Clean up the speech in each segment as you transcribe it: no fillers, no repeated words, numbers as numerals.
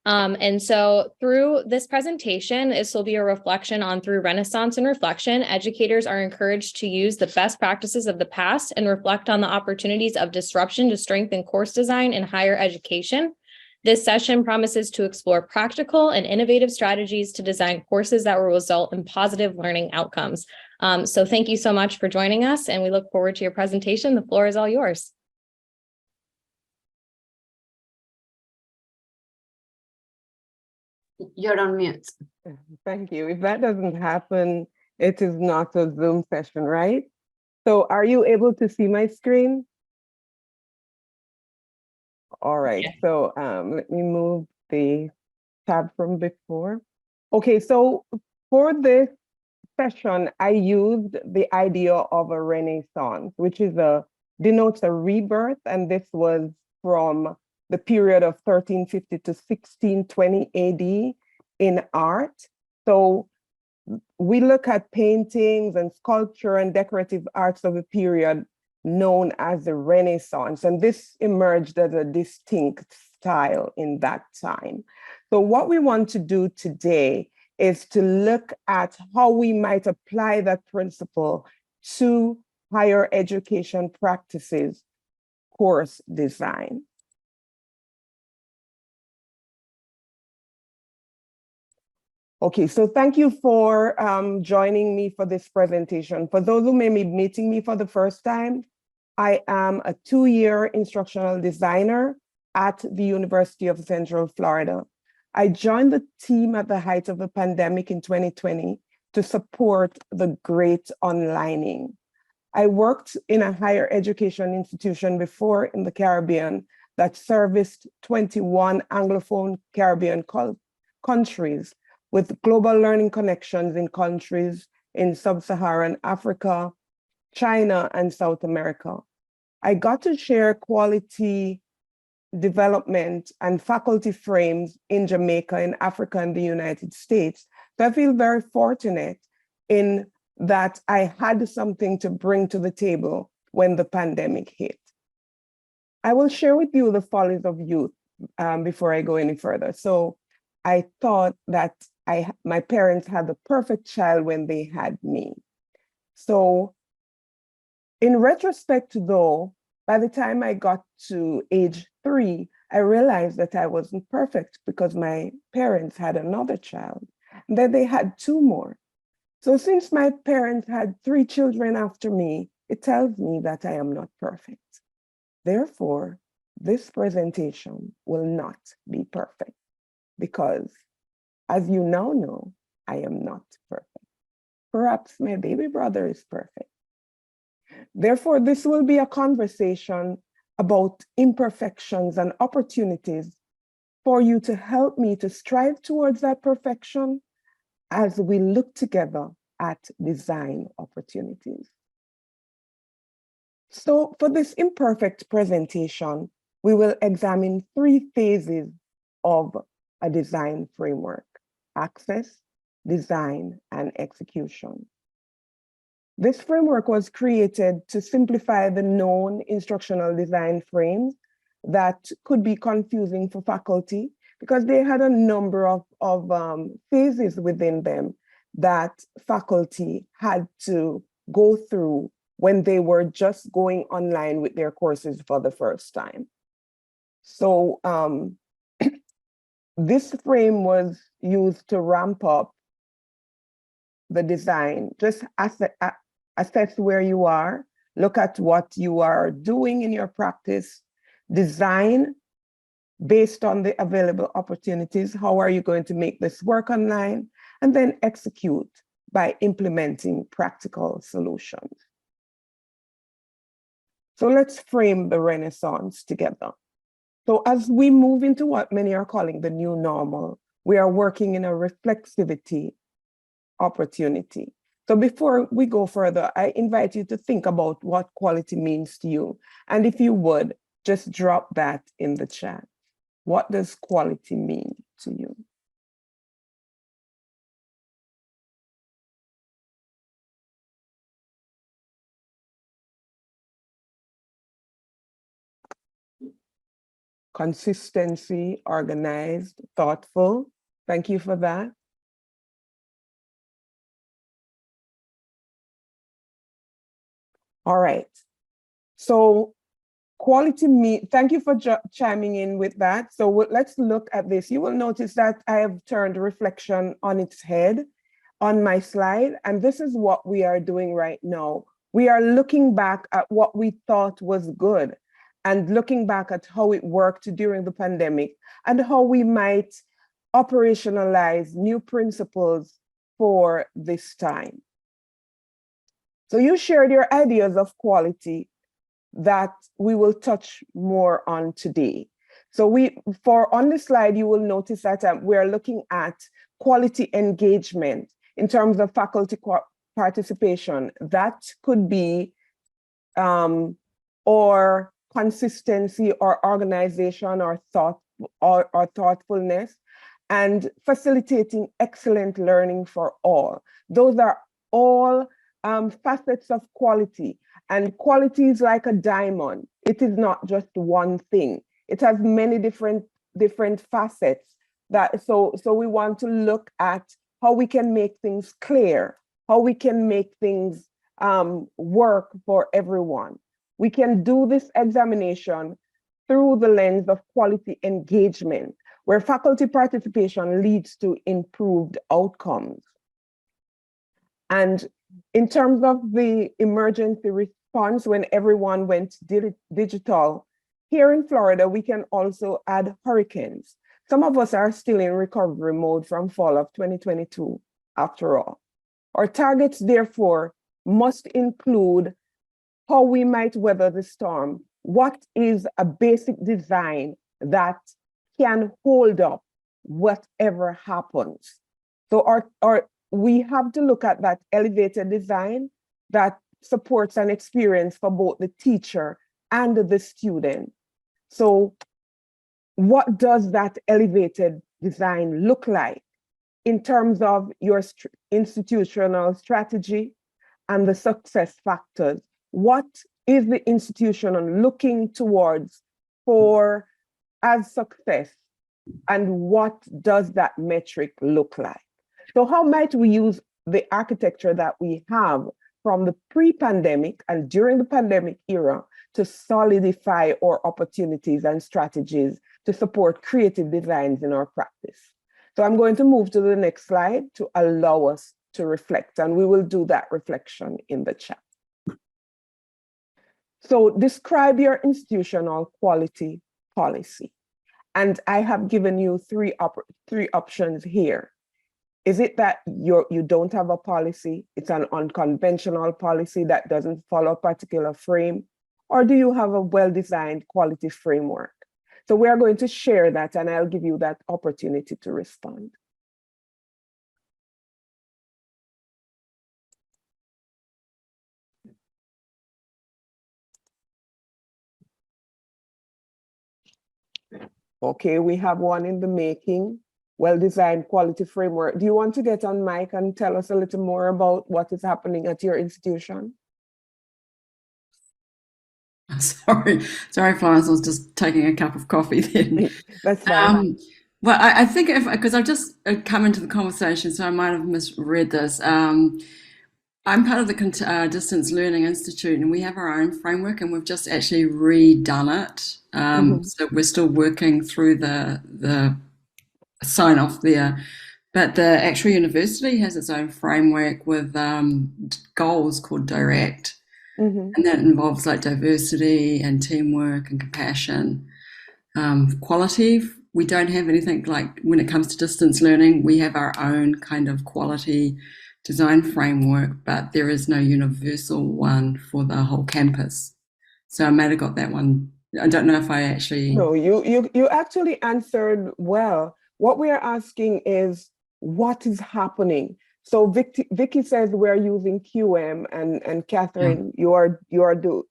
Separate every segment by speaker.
Speaker 1: And so through this presentation, this will be a reflection on through Renaissance and reflection, educators are encouraged to use the best practices of the past and reflect on the opportunities of disruption to strengthen course design in higher education. This session promises to explore practical and innovative strategies to design courses that will result in positive learning outcomes. So thank you so much for joining us, and we look forward to your presentation. The floor is all yours.
Speaker 2: You're on mute.
Speaker 3: Thank you. If that doesn't happen, it is not a Zoom session, right? So are you able to see my screen? All right, so let me move the tab from before. Okay, so for this session, I used the idea of a renaissance, which denotes a rebirth, and this was from the period of 1350 to 1620 AD in art. So we look at paintings and sculpture and decorative arts of a period known as the Renaissance, and this emerged as a distinct style in that time. So what we want to do today is to look at how we might apply that principle to higher education practices, course design. Okay, so thank you for joining me for this presentation. For those who may be meeting me for the first time, I am a 2-year instructional designer at the University of Central Florida. I joined the team at the height of the pandemic in 2020 to support the great onlining. I worked in a higher education institution before in the Caribbean that serviced 21 Anglophone Caribbean countries with global learning connections in countries in sub-Saharan Africa, China, and South America. I got to share quality development and faculty frames in Jamaica, in Africa, and the United States. So I feel very fortunate in that I had something to bring to the table when the pandemic hit. I will share with you the follies of youth before I go any further. So I thought that my parents had the perfect child when they had me. So in retrospect, though, by the time I got to age 3, I realized that I wasn't perfect because my parents had another child, and then they had 2 more. So since my parents had 3 children after me, it tells me that I am not perfect. Therefore, this presentation will not be perfect because, as you now know, I am not perfect. Perhaps my baby brother is perfect. Therefore, this will be a conversation about imperfections and opportunities for you to help me to strive towards that perfection as we look together at design opportunities. So for this imperfect presentation, we will examine 3 phases of a design framework: access, design, and execution. This framework was created to simplify the known instructional design frames that could be confusing for faculty because they had a number of phases within them that faculty had to go through when they were just going online with their courses for the first time. So this frame was used to ramp up the design, just assess where you are, look at what you are doing in your practice, design based on the available opportunities. How are you going to make this work online? And then execute by implementing practical solutions. So let's frame the Renaissance together. So as we move into what many are calling the new normal, we are working in a reflexivity opportunity. So before we go further, I invite you to think about what quality means to you. And if you would, just drop that in the chat. What does quality mean to you? consistency, organized, thoughtful. Thank you for that. All right. So thank you for chiming in with that. So let's look at this. You will notice that I have turned reflection on its head on my slide, and this is what we are doing right now. We are looking back at what we thought was good and looking back at how it worked during the pandemic and how we might operationalize new principles for this time. So you shared your ideas of quality that we will touch more on today. So on the slide, you will notice that we're looking at quality engagement in terms of faculty participation. That could be or consistency or organization or thoughtfulness, and facilitating excellent learning for all. Those are all facets of quality. And quality is like a diamond. It is not just one thing. It has many different facets. So we want to look at how we can make things clear, how we can make things work for everyone. We can do this examination through the lens of quality engagement, where faculty participation leads to improved outcomes. And in terms of the emergency response, when everyone went digital, here in Florida, we can also add hurricanes. Some of us are still in recovery mode from fall of 2022, after all. Our targets, therefore, must include how we might weather the storm. What is a basic design that can hold up whatever happens? So we have to look at that elevated design that supports an experience for both the teacher and the student. So what does that elevated design look like in terms of your institutional strategy and the success factors? What is the institution looking towards as success, and what does that metric look like? So how might we use the architecture that we have from the pre-pandemic and during the pandemic era to solidify our opportunities and strategies to support creative designs in our practice? So I'm going to move to the next slide to allow us to reflect, and we will do that reflection in the chat. So describe your institutional quality policy. And I have given you three options here. Is it that you don't have a policy? It's an unconventional policy that doesn't follow a particular frame? Or do you have a well-designed quality framework? So we are going to share that, and I'll give you that opportunity to respond. Okay, we have one in the making. Well-designed quality framework. Do you want to get on mic and tell us a little more about what is happening at your institution?
Speaker 2: Sorry, Florence, I was just taking a cup of coffee then.
Speaker 3: That's fine.
Speaker 2: Well, I think because I've just come into the conversation, so I might have misread this. I'm part of the Distance Learning Institute, and we have our own framework, and we've just actually redone it. So we're still working through the sign off there. But the actual university has its own framework with goals called Direct. And that involves like diversity and teamwork and compassion. Quality, we don't have anything like when it comes to distance learning, we have our own kind of quality design framework, but there is no universal one for the whole campus. So I might have got that one. I don't know if I actually...
Speaker 3: No, you actually answered well. What we are asking is what is happening. So Vicky says we're using QM, and Catherine, you are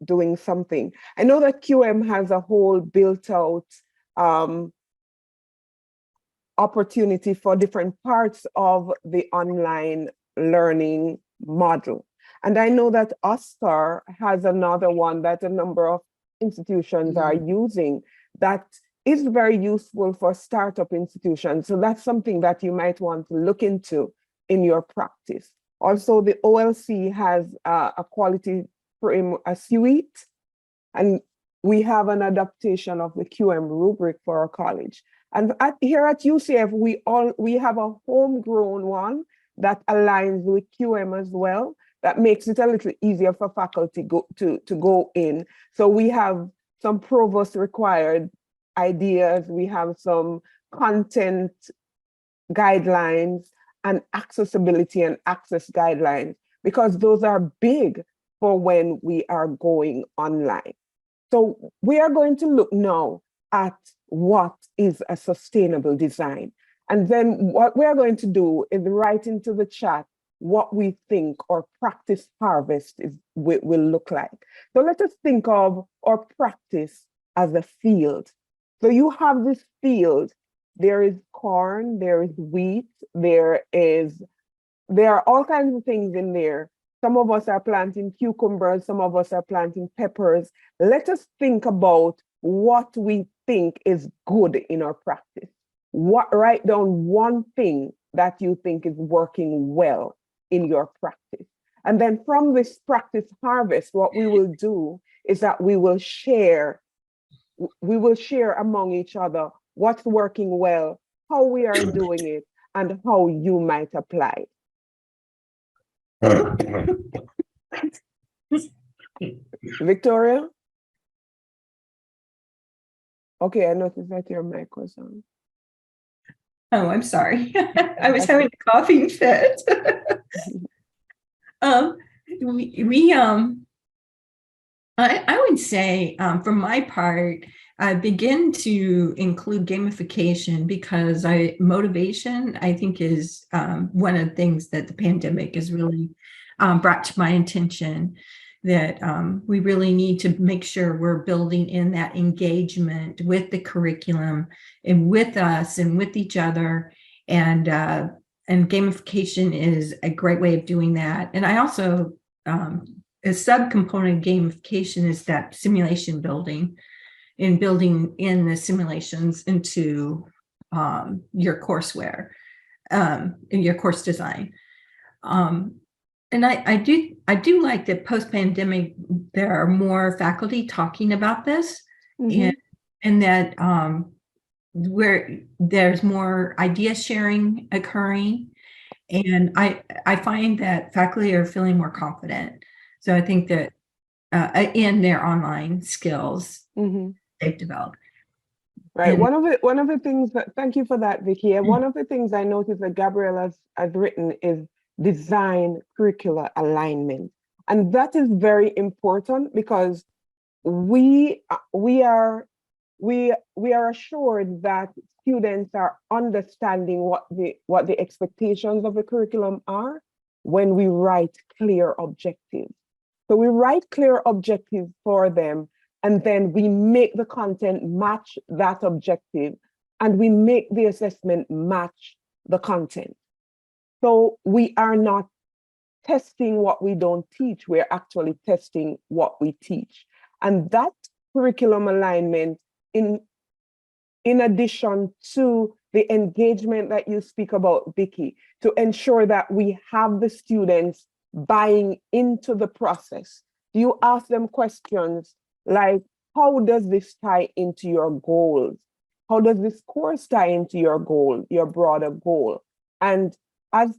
Speaker 3: doing something. I know that QM has a whole built out opportunity for different parts of the online learning model. And I know that OSCAR has another one that a number of institutions are using that is very useful for startup institutions. So that's something that you might want to look into in your practice. Also, the OLC has a quality frame, a suite, and we have an adaptation of the QM rubric for our college. And here at UCF, we have a homegrown one that aligns with QM as well. That makes it a little easier for faculty to go in. So we have some provost required ideas. We have some content guidelines and accessibility and access guidelines, because those are big for when we are going online. So we are going to look now at what is a sustainable design. And then what we're going to do is write into the chat what we think our practice harvest will look like. So let us think of our practice as a field. So you have this field, there is corn, there is wheat, there are all kinds of things in there. Some of us are planting cucumbers, some of us are planting peppers. Let us think about what we think is good in our practice. Write down one thing that you think is working well in your practice. And then from this practice harvest, what we will do is that we will share among each other what's working well, how we are doing it, and how you might apply it. Victoria? Okay, I noticed that your mic was on.
Speaker 4: Oh, I'm sorry. I was having a coughing fit. I would say, for my part, I begin to include gamification because motivation, I think, is one of the things that the pandemic has really brought to my attention, that we really need to make sure we're building in that engagement with the curriculum and with us and with each other. And gamification is a great way of doing that. And I also, a subcomponent of gamification is that simulation building, and building in the simulations into your courseware, in your course design. And I do like that post-pandemic, there are more faculty talking about this, and that where there's more idea sharing occurring. And I find that faculty are feeling more confident. So I think that in their online skills they've developed.
Speaker 3: Right. One of the things that, thank you for that, Vicki. One of the things I noticed that Gabrielle has written is design curricular alignment. And that is very important because we are assured that students are understanding what the expectations of the curriculum are when we write clear objectives. So we write clear objectives for them, and then we make the content match that objective, and we make the assessment match the content. So we are not testing what we don't teach, we're actually testing what we teach. And that curriculum alignment, in addition to the engagement that you speak about, Vicki, to ensure that we have the students buying into the process. You ask them questions like, how does this tie into your goals? How does this course tie into your goal, your broader goal? And as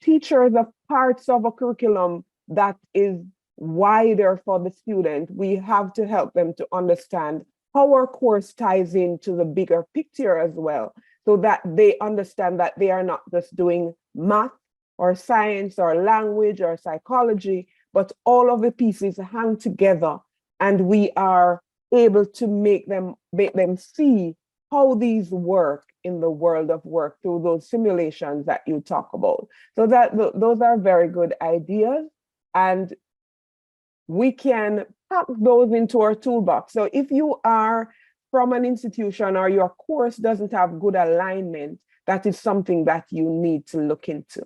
Speaker 3: teachers of parts of a curriculum that is wider for the student, we have to help them to understand how our course ties into the bigger picture as well, so that they understand that they are not just doing math or science or language or psychology, but all of the pieces hang together, and we are able to make them see how these work in the world of work through those simulations that you talk about. So that those are very good ideas, and we can pack those into our toolbox. So if you are from an institution or your course doesn't have good alignment, that is something that you need to look into.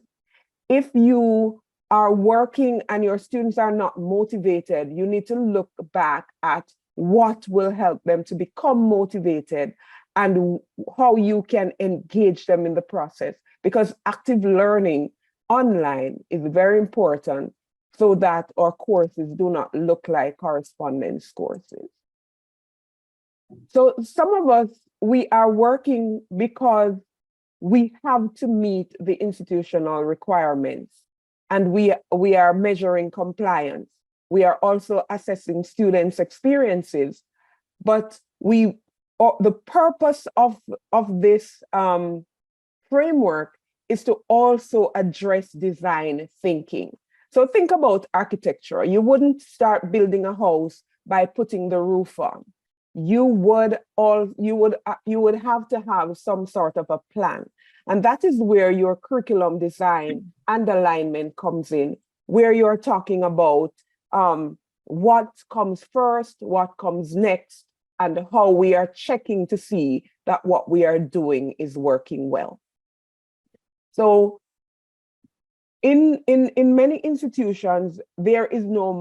Speaker 3: If you are working and your students are not motivated, you need to look back at what will help them to become motivated and how you can engage them in the process, because active learning online is very important so that our courses do not look like correspondence courses. So some of us, we are working because we have to meet the institutional requirements, and we are measuring compliance. We are also assessing students' experiences, but the purpose of this framework is to also address design thinking. So think about architecture. You wouldn't start building a house by putting the roof on. You would have to have some sort of a plan. And that is where your curriculum design and alignment comes in, where you're talking about what comes first, what comes next, and how we are checking to see that what we are doing is working well. So in many institutions, there is no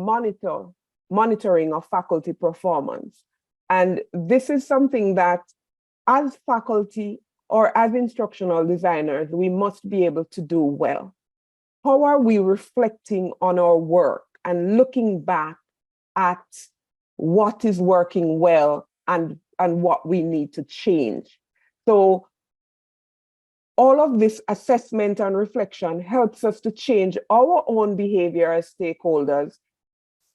Speaker 3: monitoring of faculty performance. And this is something that as faculty or as instructional designers, we must be able to do well. How are we reflecting on our work and looking back at what is working well and what we need to change? So all of this assessment and reflection helps us to change our own behavior as stakeholders,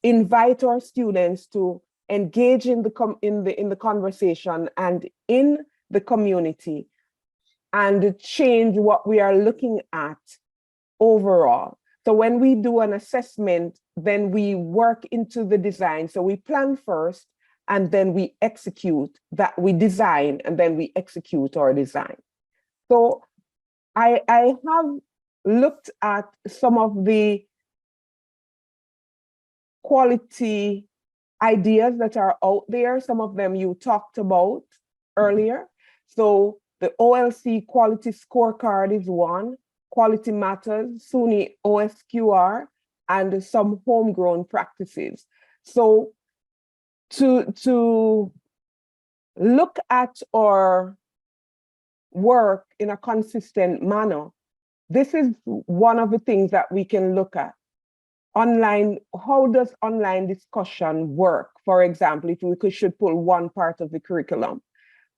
Speaker 3: invite our students to engage in the conversation and in the community, and change what we are looking at overall. So when we do an assessment, then we work into the design. So we plan first, and then we execute that, we design, and then we execute our design. So I have looked at some of the quality ideas that are out there. Some of them you talked about earlier. So the OLC quality scorecard is one, Quality Matters, SUNY OSQR, and some homegrown practices. So to look at our work in a consistent manner, this is one of the things that we can look at. Online, how does online discussion work? For example, if we should pull one part of the curriculum,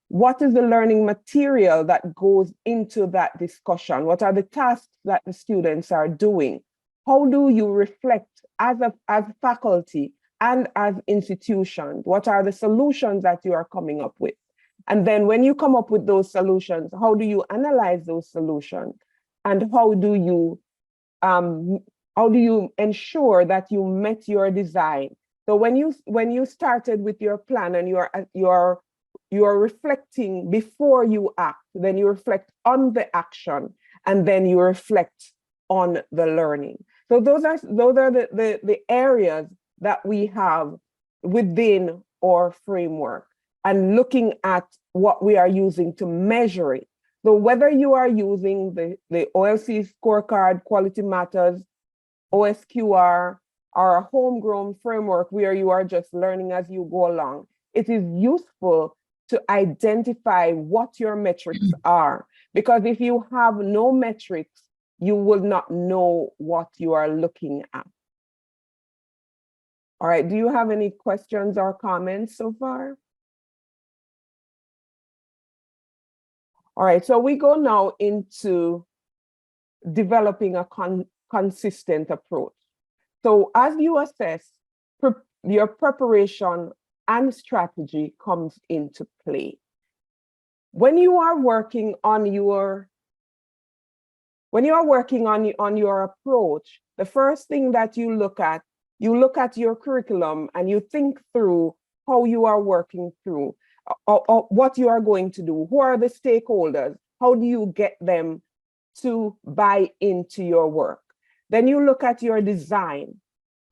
Speaker 3: what is the learning material that goes into that discussion? What are the tasks that the students are doing? How do you reflect as faculty and as institutions? What are the solutions that you are coming up with? And then when you come up with those solutions, how do you analyze those solutions? And how do you ensure that you met your design? So when you started with your plan and you're reflecting before you act, then you reflect on the action, and then you reflect on the learning. So those are the areas that we have within our framework, and looking at what we are using to measure it. So whether you are using the OLC scorecard, Quality Matters, OSQR, or a homegrown framework where you are just learning as you go along, it is useful to identify what your metrics are. Because if you have no metrics, you will not know what you are looking at. All right, do you have any questions or comments so far? All right, so we go now into developing a consistent approach. So as you assess, your preparation and strategy comes into play. When you are working on your approach, the first thing that you look at your curriculum and you think through how you are working through, or what you are going to do. Who are the stakeholders? How do you get them to buy into your work? Then you look at your design.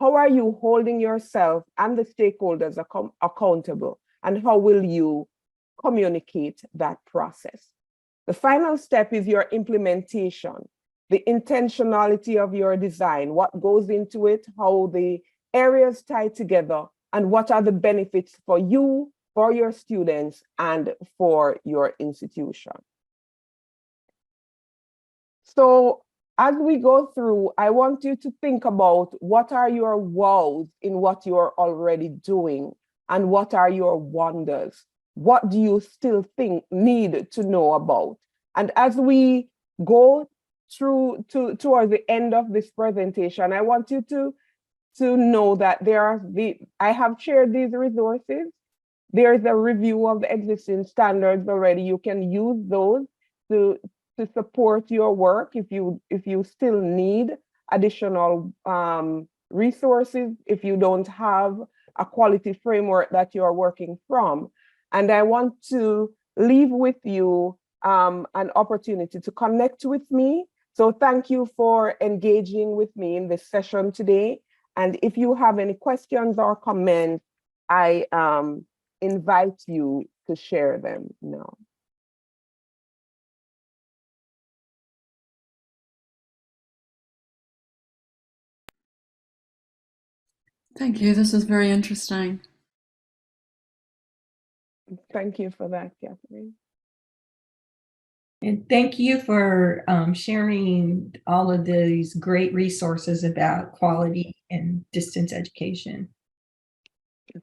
Speaker 3: How are you holding yourself and the stakeholders accountable? And how will you communicate that process? The final step is your implementation, the intentionality of your design, what goes into it, how the areas tie together, and what are the benefits for you, for your students, and for your institution. So as we go through, I want you to think about what are your wows in what you're already doing, and what are your wonders? What do you still need to know about? And as we go through towards the end of this presentation, I want you to know that I have shared these resources. There is a review of the existing standards already. You can use those to support your work if you still need additional resources, if you don't have a quality framework that you're working from. And I want to leave with you an opportunity to connect with me. So thank you for engaging with me in this session today. And if you have any questions or comments, I invite you to share them now.
Speaker 2: Thank you. This is very interesting.
Speaker 3: Thank you for that, Catherine.
Speaker 4: And thank you for sharing all of these great resources about quality and distance education.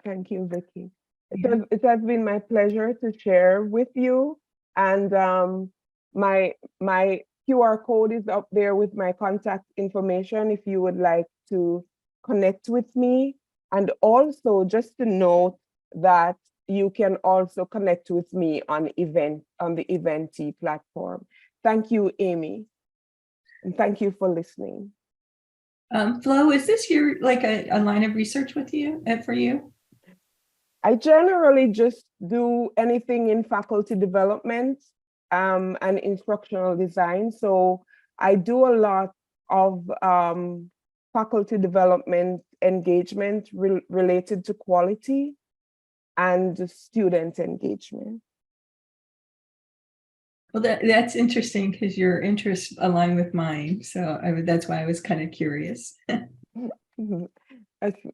Speaker 3: Thank you, Vicki.
Speaker 4: Yeah.
Speaker 3: It has been my pleasure to share with you. And my QR code is up there with my contact information if you would like to connect with me. And also just to note that you can also connect with me on the Eventee platform. Thank you, Amy. And thank you for listening.
Speaker 4: Flo, is this your like a line of research with you for you?
Speaker 3: I generally just do anything in faculty development and instructional design. So I do a lot of faculty development engagement related to quality and student engagement.
Speaker 4: Well, that's interesting because your interests align with mine. So that's why I was kind of curious.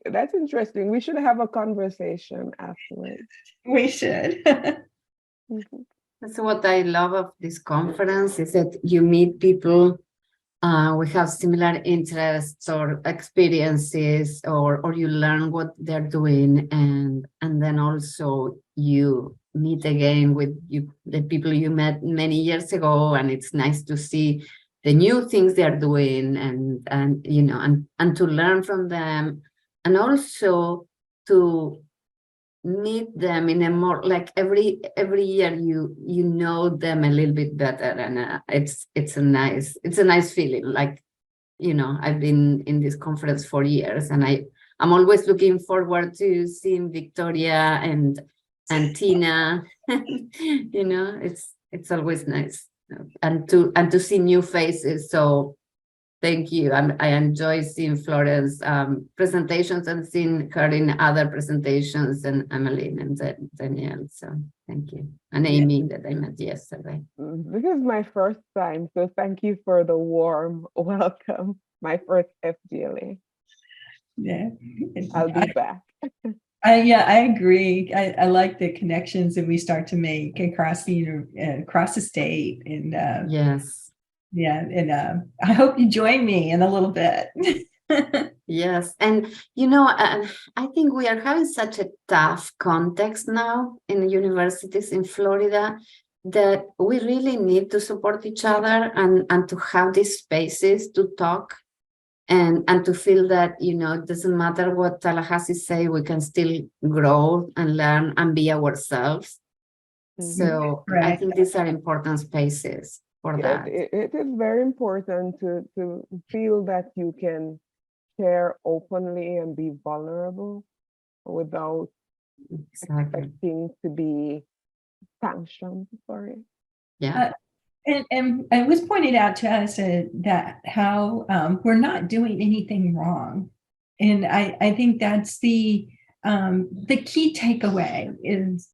Speaker 3: That's interesting. We should have a conversation afterwards.
Speaker 4: We should.
Speaker 5: That's what I love of this conference is that you meet people we have similar interests or experiences, or you learn what they're doing, and then also you meet again with the people you met many years ago, and it's nice to see the new things they're doing, and you know, and to learn from them, and also to meet them in a more like every year you know them a little bit better, and it's a nice feeling. Like, you know, I've been in this conference for years, and I'm always looking forward to seeing Victoria and Tina. You know, it's always nice, and to see new faces. So thank you. I enjoy seeing Florence presentations and seeing her in other presentations, and Emmeline and Danielle. So thank you. And Amy that I met yesterday.
Speaker 3: This is my first time, so thank you for the warm welcome. My first FGLA.
Speaker 4: Yeah,
Speaker 3: I'll be back.
Speaker 4: Yeah, I agree. I like the connections that we start to make across the state, and
Speaker 5: Yes.
Speaker 4: yeah, and I hope you join me in a little bit.
Speaker 5: Yes, and you know, I think we are having such a tough context now in universities in Florida that we really need to support each other and to have these spaces to talk and to feel that, you know, it doesn't matter what Tallahassee say, we can still grow and learn and be ourselves. So
Speaker 4: Right.
Speaker 5: I think these are important spaces for that.
Speaker 3: It is very important to feel that you can share openly and be vulnerable without expecting to be sanctioned for it.
Speaker 5: Yeah.
Speaker 4: And it was pointed out to us that how we're not doing anything wrong, and I think that's the key takeaway is